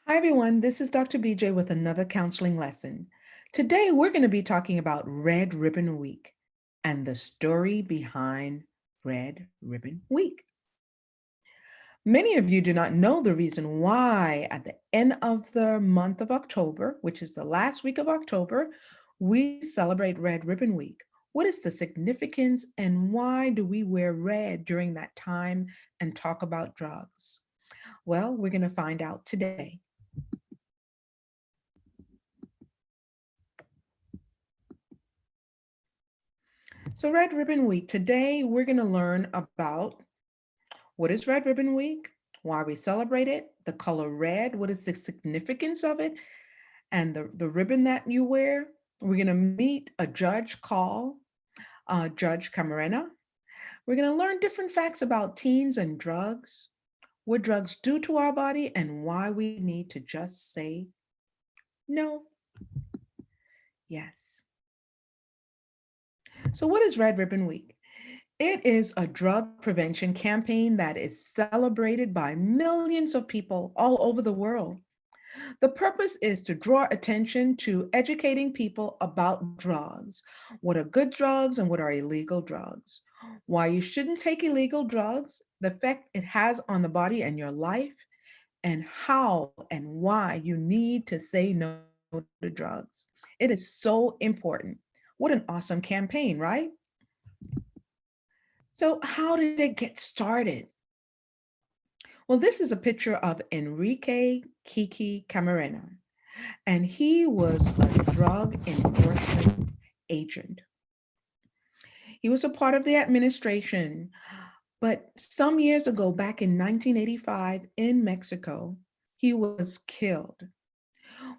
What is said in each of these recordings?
Hi, everyone. This is Dr. BJ with another counseling lesson. Today, we're going to be talking about Red Ribbon Week and the story behind Red Ribbon Week. Many of you do not know the reason why, at the end of the month of October, which is the last week of October, we celebrate Red Ribbon Week. What is the significance and why do we wear red during that time and talk about drugs? Well, we're going to find out today. So, Red Ribbon Week. Today, we're going to learn about what is Red Ribbon Week, why we celebrate it, the color red, what is the significance of it, and the ribbon that you wear. We're going to meet a judge called Judge Camarena. We're going to learn different facts about teens and drugs, what drugs do to our body, and why we need to just say no. Yes. So, what is Red Ribbon Week? It is a drug prevention campaign that is celebrated by millions of people all over the world. The purpose is to draw attention to educating people about drugs, what are good drugs and what are illegal drugs, why you shouldn't take illegal drugs, the effect it has on the body and your life, and how and why you need to say no to drugs. It is so important. What an awesome campaign, right? So, how did it get started? Well, this is a picture of Enrique Kiki Camarena, and he was a drug enforcement agent. He was a part of the administration, but some years ago, back in 1985 in Mexico, he was killed.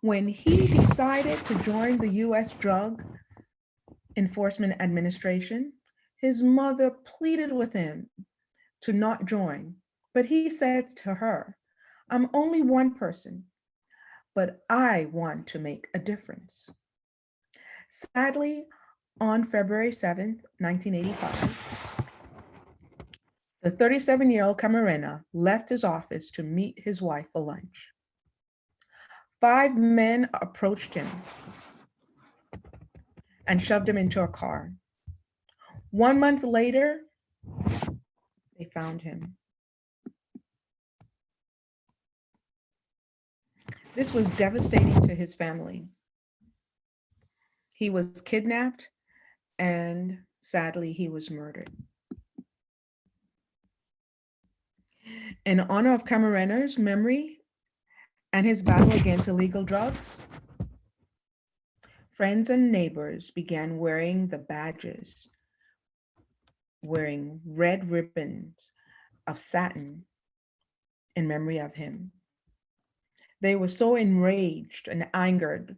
When he decided to join the US Drug Enforcement Administration, his mother pleaded with him to not join, but he said to her, I'm only one person, but I want to make a difference. Sadly, on February 7th, 1985, the 37-year-old Camarena left his office to meet his wife for lunch. 5 men approached him and shoved him into a car. 1 month later, they found him. This was devastating to his family. He was kidnapped and sadly, he was murdered. In honor of Camarena's memory and his battle against illegal drugs, friends and neighbors began wearing the badges, wearing red ribbons of satin in memory of him. They were so enraged and angered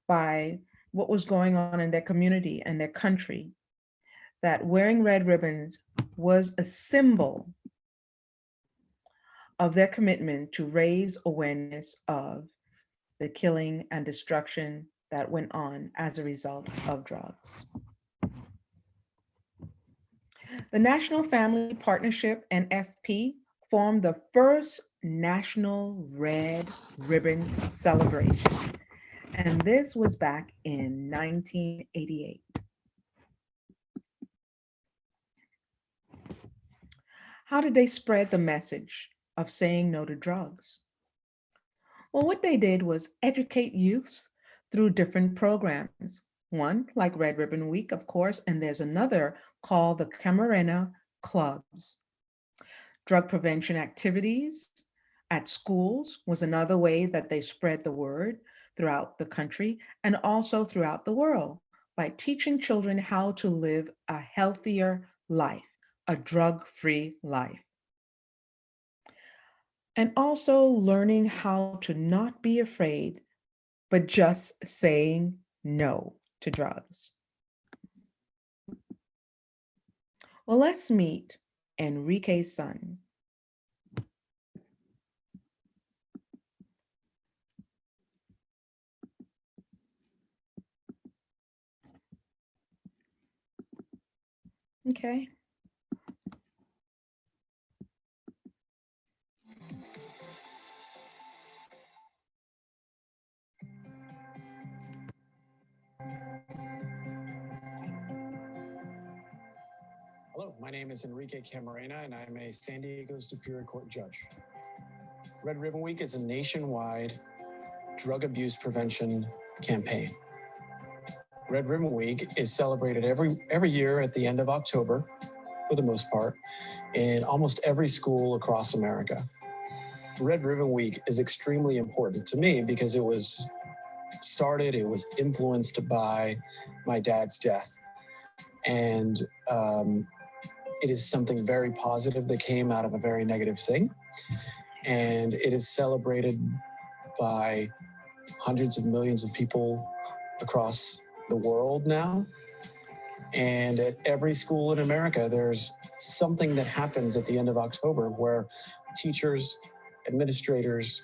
by what was going on in their community and their country that wearing red ribbons was a symbol of their commitment to raise awareness of the killing and destruction that went on as a result of drugs. The National Family Partnership, NFP, formed the first National Red Ribbon Celebration, and this was back in 1988. How did they spread the message of saying no to drugs? Well, what they did was educate youth through different programs. One, like Red Ribbon Week, of course, and there's another called the Camarena Clubs. Drug prevention activities at schools was another way that they spread the word throughout the country and also throughout the world by teaching children how to live a healthier life, a drug-free life. And also learning how to not be afraid, but just saying no to drugs. Well, let's meet Enrique's son. Okay. My name is Enrique Camarena, and I'm a San Diego Superior Court judge. Red Ribbon Week is a nationwide drug abuse prevention campaign. Red Ribbon Week is celebrated every year at the end of October, for the most part, in almost every school across America. Red Ribbon Week is extremely important to me because it was influenced by my dad's death. And it is something very positive that came out of a very negative thing. And it is celebrated by hundreds of millions of people across the world now. And at every school in America, there's something that happens at the end of October where teachers, administrators,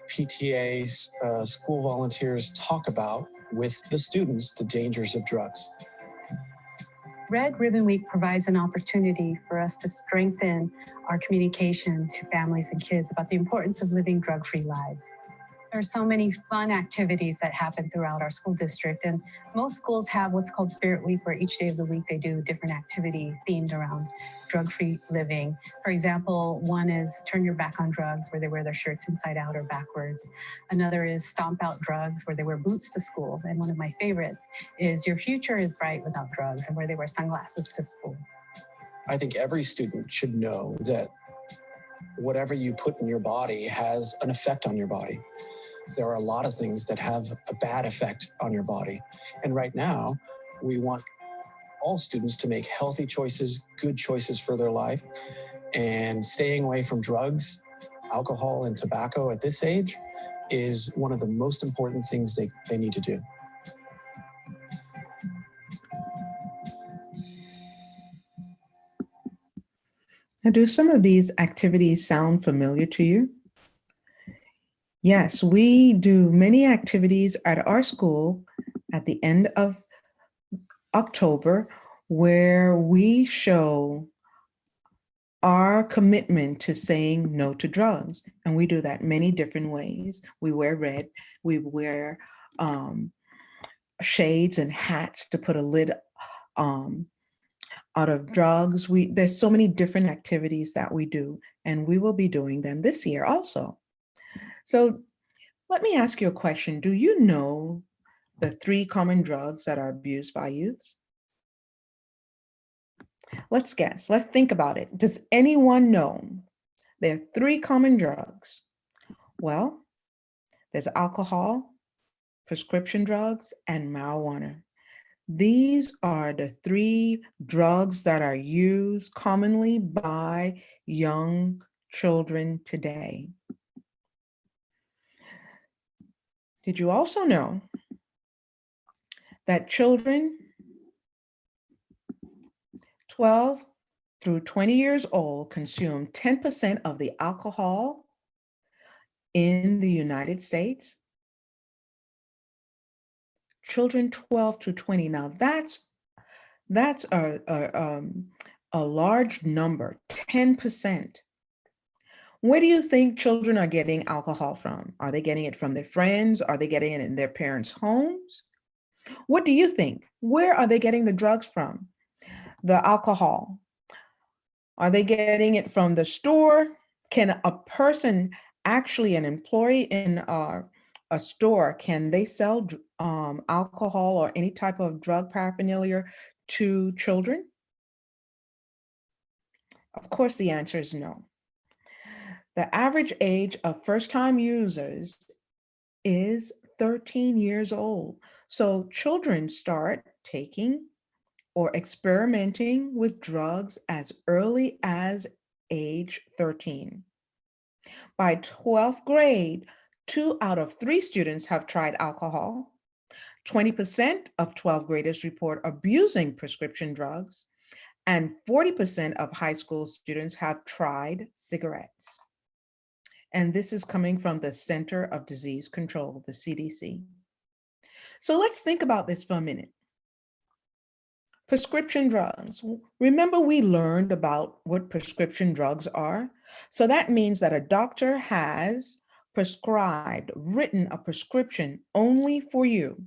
PTAs, school volunteers talk about with the students the dangers of drugs. Red Ribbon Week provides an opportunity for us to strengthen our communication to families and kids about the importance of living drug-free lives. There are so many fun activities that happen throughout our school district, and most schools have what's called Spirit Week, where each day of the week they do a different activity themed around drug-free living. For example, one is Turn Your Back on Drugs, where they wear their shirts inside out or backwards. Another is Stomp Out Drugs, where they wear boots to school. And one of my favorites is Your Future is Bright Without Drugs, and where they wear sunglasses to school. I think every student should know that whatever you put in your body has an effect on your body. There are a lot of things that have a bad effect on your body. And right now, we want all students to make healthy choices, good choices for their life, and staying away from drugs, alcohol, and tobacco at this age is one of the most important things they need to do. Now, do some of these activities sound familiar to you? Yes, we do many activities at our school at the end of October where we show our commitment to saying no to drugs. And we do that many different ways. We wear red, we wear shades and hats to put a lid out of drugs. There's so many different activities that we do, and we will be doing them this year also. So let me ask you a question. Do you know the 3 common drugs that are abused by youths? Let's guess. Let's think about it. Does anyone know there are 3 common drugs? Well, there's alcohol, prescription drugs, and marijuana. These are the 3 drugs that are used commonly by young children today. Did you also know that children 12 through 20 years old consume 10% of the alcohol in the United States? Children 12 to 20. Now that's a large number, 10%. Where do you think children are getting alcohol from? Are they getting it from their friends? Are they getting it in their parents' homes? What do you think? Where are they getting the drugs from? The alcohol? Are they getting it from the store? Can a person, actually an employee in a store, can they sell alcohol or any type of drug paraphernalia to children? Of course, the answer is no. The average age of first-time users is 13 years old. So children start taking or experimenting with drugs as early as age 13. By 12th grade, 2 out of 3 students have tried alcohol. 20% of 12th graders report abusing prescription drugs, and 40% of high school students have tried cigarettes. And this is coming from the Center of Disease Control, the CDC. So let's think about this for a minute. Prescription drugs. Remember, we learned about what prescription drugs are? So that means that a doctor has prescribed, written a prescription only for you.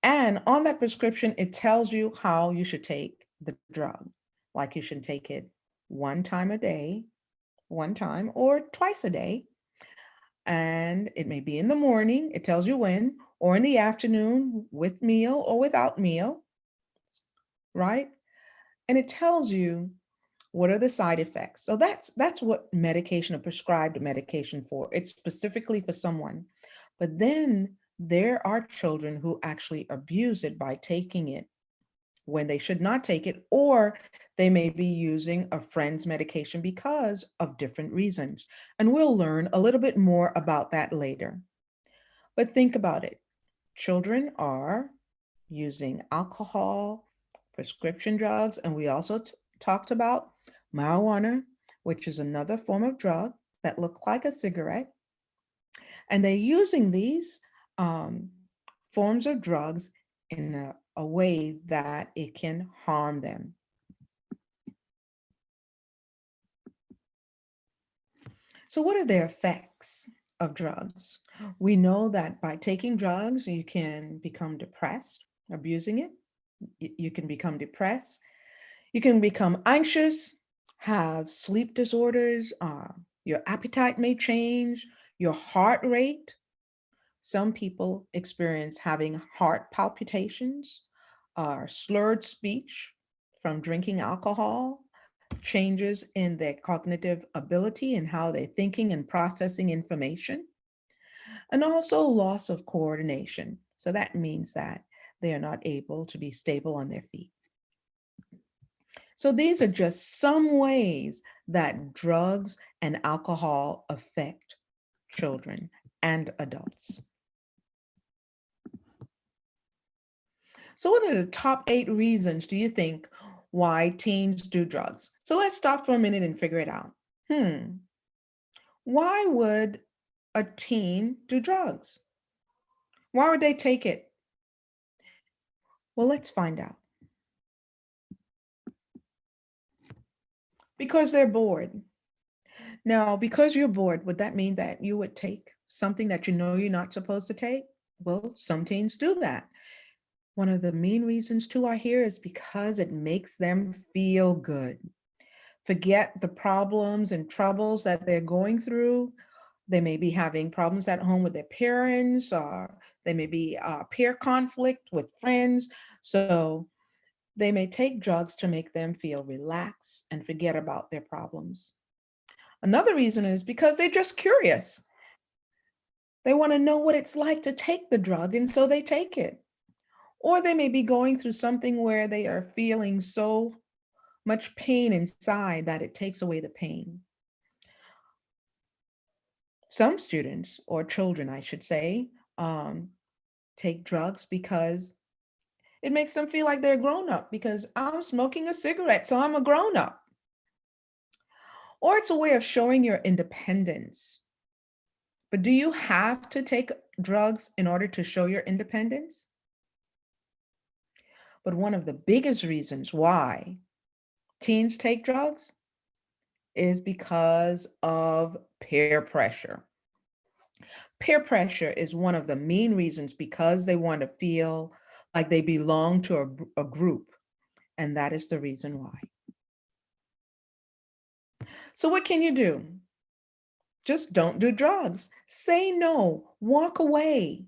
And on that prescription, it tells you how you should take the drug. Like you should take it one time a day, one time, or twice a day. And it may be in the morning, it tells you when, or in the afternoon with meal or without meal, right? And it tells you what are the side effects. So that's what medication, a prescribed medication for. It's specifically for someone. But then there are children who actually abuse it by taking it when they should not take it, or they may be using a friend's medication because of different reasons. And we'll learn a little bit more about that later. But think about it. Children are using alcohol, prescription drugs, and we also talked about marijuana, which is another form of drug that looks like a cigarette. And they're using these um, forms of drugs in a way that it can harm them. So, what are the effects of drugs? We know that by taking drugs, you can become depressed, abusing it. You can become depressed. You can become anxious, have sleep disorders. Your appetite may change, your heart rate. Some people experience having heart palpitations, slurred speech from drinking alcohol, changes in their cognitive ability and how they're thinking and processing information, and also loss of coordination. So that means that they are not able to be stable on their feet. So these are just some ways that drugs and alcohol affect children and adults. So what are the top 8 reasons do you think why teens do drugs? So let's stop for a minute and figure it out. Why would a teen do drugs? Why would they take it? Well, let's find out. Because they're bored. Now, because you're bored, would that mean that you would take something that you know you're not supposed to take? Well, some teens do that. One of the main reasons too I hear is because it makes them feel good. Forget the problems and troubles that they're going through. They may be having problems at home with their parents, or they may be peer conflict with friends. So they may take drugs to make them feel relaxed and forget about their problems. Another reason is because they're just curious. They want to know what it's like to take the drug, and so they take it. Or they may be going through something where they are feeling so much pain inside that it takes away the pain. Some students, or children, I should say, take drugs because it makes them feel like they're grown up because I'm smoking a cigarette, so I'm a grown up. Or it's a way of showing your independence. But do you have to take drugs in order to show your independence? But one of the biggest reasons why teens take drugs is because of peer pressure. Peer pressure is one of the main reasons because they want to feel like they belong to a group, and that is the reason why. So what can you do? Just don't do drugs. Say no, walk away.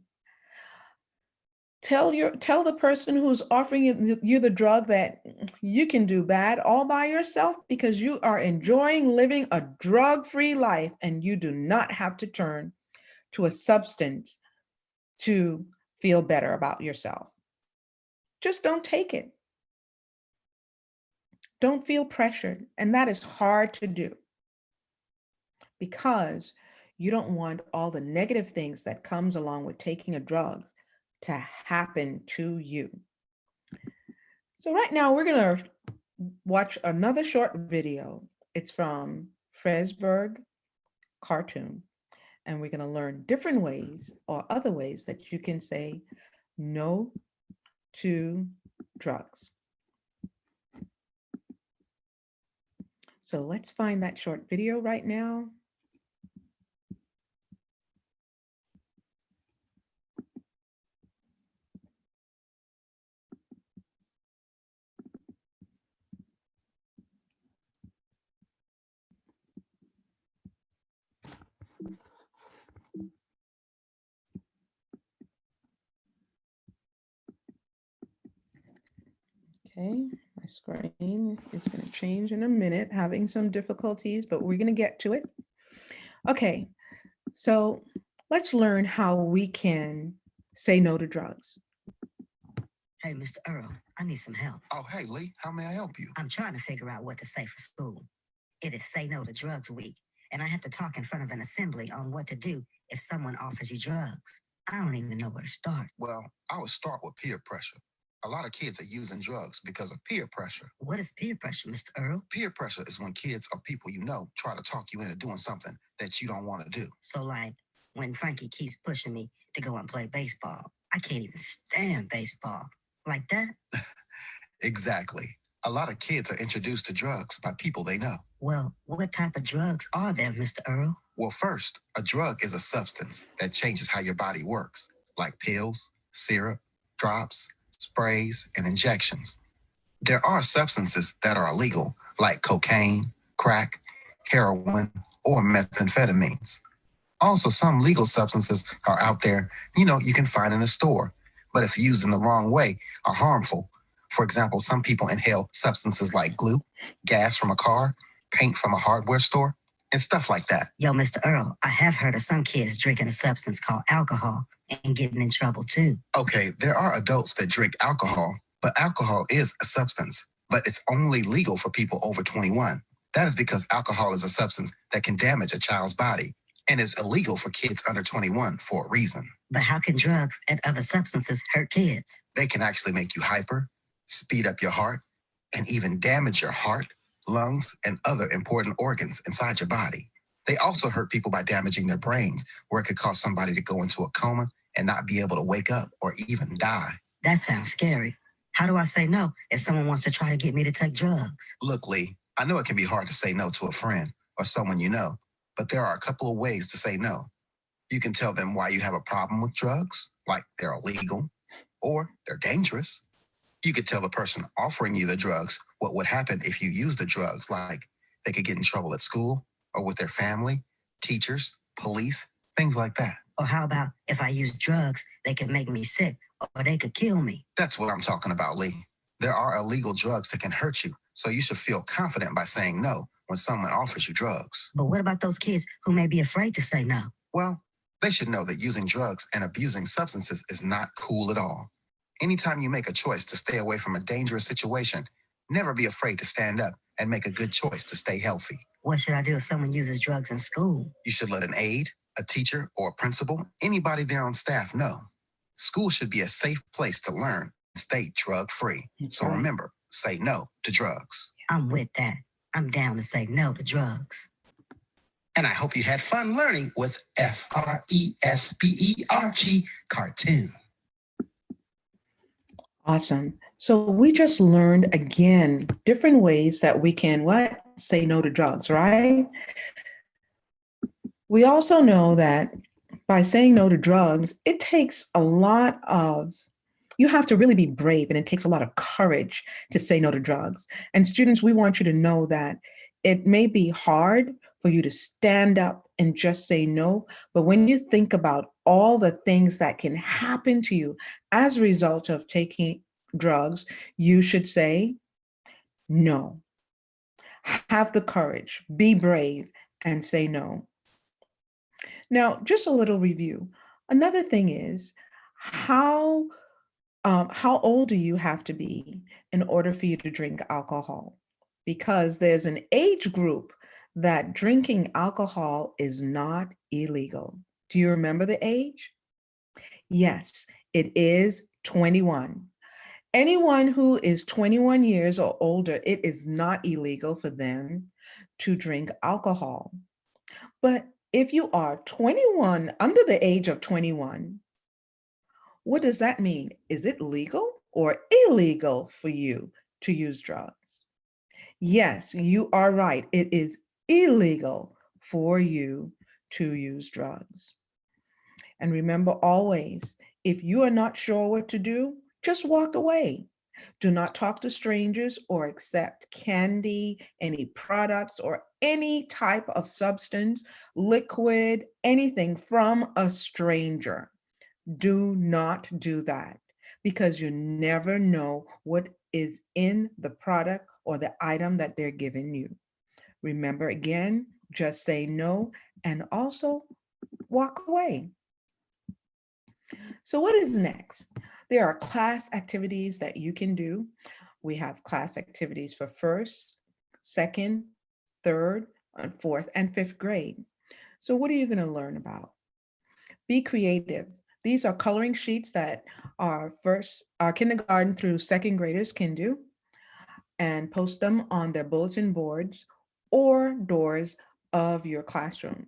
Tell the person who's offering you the drug that you can do bad all by yourself because you are enjoying living a drug-free life and you do not have to turn to a substance to feel better about yourself. Just don't take it. Don't feel pressured. And that is hard to do because you don't want all the negative things that comes along with taking a drug to happen to you. So right now we're going to watch another short video. It's from Fresburg cartoon, and we're going to learn different ways or other ways that you can say no to drugs. So let's find that short video right now. My screen is going to change in a minute, having some difficulties, but we're going to get to it. Okay, so let's learn how we can say no to drugs. Hey, Mr. Earl, I need some help. Oh, hey, Lee, how may I help you? I'm trying to figure out what to say for school. It is Say No to Drugs Week, and I have to talk in front of an assembly on what to do if someone offers you drugs. I don't even know where to start. Well, I would start with peer pressure. A lot of kids are using drugs because of peer pressure. What is peer pressure, Mr. Earl? Peer pressure is when kids or people you know try to talk you into doing something that you don't want to do. So, like, when Frankie keeps pushing me to go and play baseball, I can't even stand baseball. Like that? Exactly. A lot of kids are introduced to drugs by people they know. Well, what type of drugs are there, Mr. Earl? Well, first, a drug is a substance that changes how your body works, like pills, syrup, drops, sprays, and injections. There are substances that are illegal, like cocaine, crack, heroin, or methamphetamines. Also, some legal substances are out there, you can find in a store, but if used in the wrong way, are harmful. For example, some people inhale substances like glue, gas from a car, paint from a hardware store, and stuff like that. Yo, Mr. Earl, I have heard of some kids drinking a substance called alcohol and getting in trouble too. Okay, there are adults that drink alcohol, but alcohol is a substance, but it's only legal for people over 21. That is because alcohol is a substance that can damage a child's body and is illegal for kids under 21 for a reason. But how can drugs and other substances hurt kids? They can actually make you hyper, speed up your heart, and even damage your heart, lungs, and other important organs inside your body. They also hurt people by damaging their brains, where it could cause somebody to go into a coma and not be able to wake up or even die. That sounds scary. How do I say no if someone wants to try to get me to take drugs? Look, Lee, I know it can be hard to say no to a friend or someone you know, but there are a couple of ways to say no. You can tell them why you have a problem with drugs, like they're illegal or they're dangerous. You could tell the person offering you the drugs what would happen if you use the drugs, like they could get in trouble at school or with their family, teachers, police, things like that. Or how about if I use drugs, they could make me sick or they could kill me? That's what I'm talking about, Lee. There are illegal drugs that can hurt you, so you should feel confident by saying no when someone offers you drugs. But what about those kids who may be afraid to say no? Well, they should know that using drugs and abusing substances is not cool at all. Anytime you make a choice to stay away from a dangerous situation, never be afraid to stand up and make a good choice to stay healthy. What should I do if someone uses drugs in school? You should let an aide, a teacher, or a principal, anybody there on staff know. School should be a safe place to learn and stay drug-free. So remember, say no to drugs. I'm with that. I'm down to say no to drugs. And I hope you had fun learning with FRESBERG cartoon. Awesome. So we just learned again different ways that we can say no to drugs, right? We also know that by saying no to drugs, it takes a lot of, you have to really be brave, and it takes a lot of courage to say no to drugs. And students, we want you to know that it may be hard for you to stand up and just say no, but when you think about all the things that can happen to you as a result of taking drugs, you should say no. Have the courage, be brave, and say no. Now, just a little review. Another thing is how old do you have to be in order for you to drink alcohol? Because there's an age group that drinking alcohol is not illegal. Do you remember the age? Yes, it is 21. Anyone who is 21 years or older, it is not illegal for them to drink alcohol. But if you are 21, under the age of 21, what does that mean? Is it legal or illegal for you to use drugs? Yes, you are right. It is illegal for you to use drugs. And remember always, if you are not sure what to do, just walk away. Do not talk to strangers or accept candy, any products, or any type of substance, liquid, anything from a stranger. Do not do that, because you never know what is in the product or the item that they're giving you. Remember again, just say no and also walk away. So what is next? There are class activities that you can do. We have class activities for first, second, third, and fourth, and fifth grade. So what are you going to learn about? Be creative. These are coloring sheets that our kindergarten through second graders can do, and post them on their bulletin boards or doors of your classroom.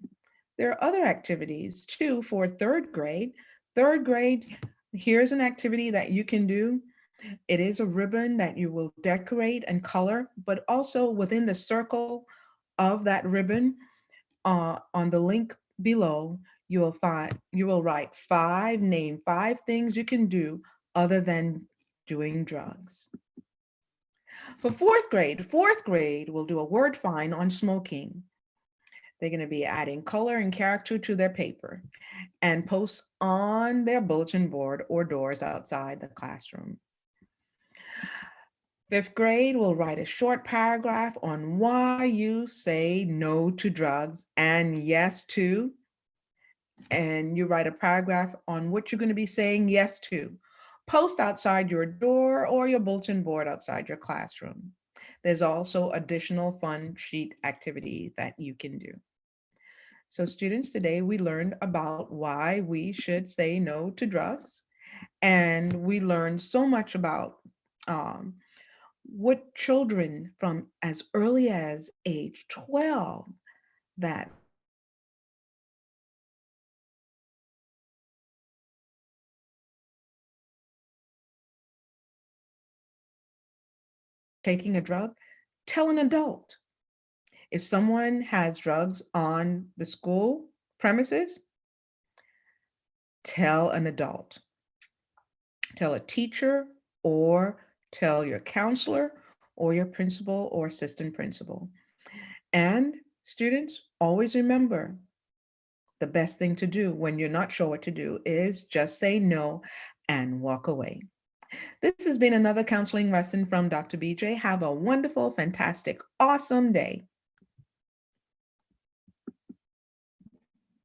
There are other activities too for third grade. Third grade, here's an activity that you can do. It is a ribbon that you will decorate and color, but also within the circle of that ribbon, on the link below, you will write name five things you can do other than doing drugs. For fourth grade will do a word find on smoking. They're going to be adding color and character to their paper and post on their bulletin board or doors outside the classroom. Fifth grade will write a short paragraph on why you say no to drugs and yes to, and you write a paragraph on what you're going to be saying yes to. Post outside your door or your bulletin board outside your classroom. There's also additional fun sheet activity that you can do. So students, today we learned about why we should say no to drugs. And we learned so much about what children from as early as age 12 that taking a drug, tell an adult. If someone has drugs on the school premises, tell an adult. Tell a teacher or tell your counselor or your principal or assistant principal. And students, always remember, the best thing to do when you're not sure what to do is just say no and walk away. This has been another counseling lesson from Dr. BJ. Have a wonderful, fantastic, awesome day.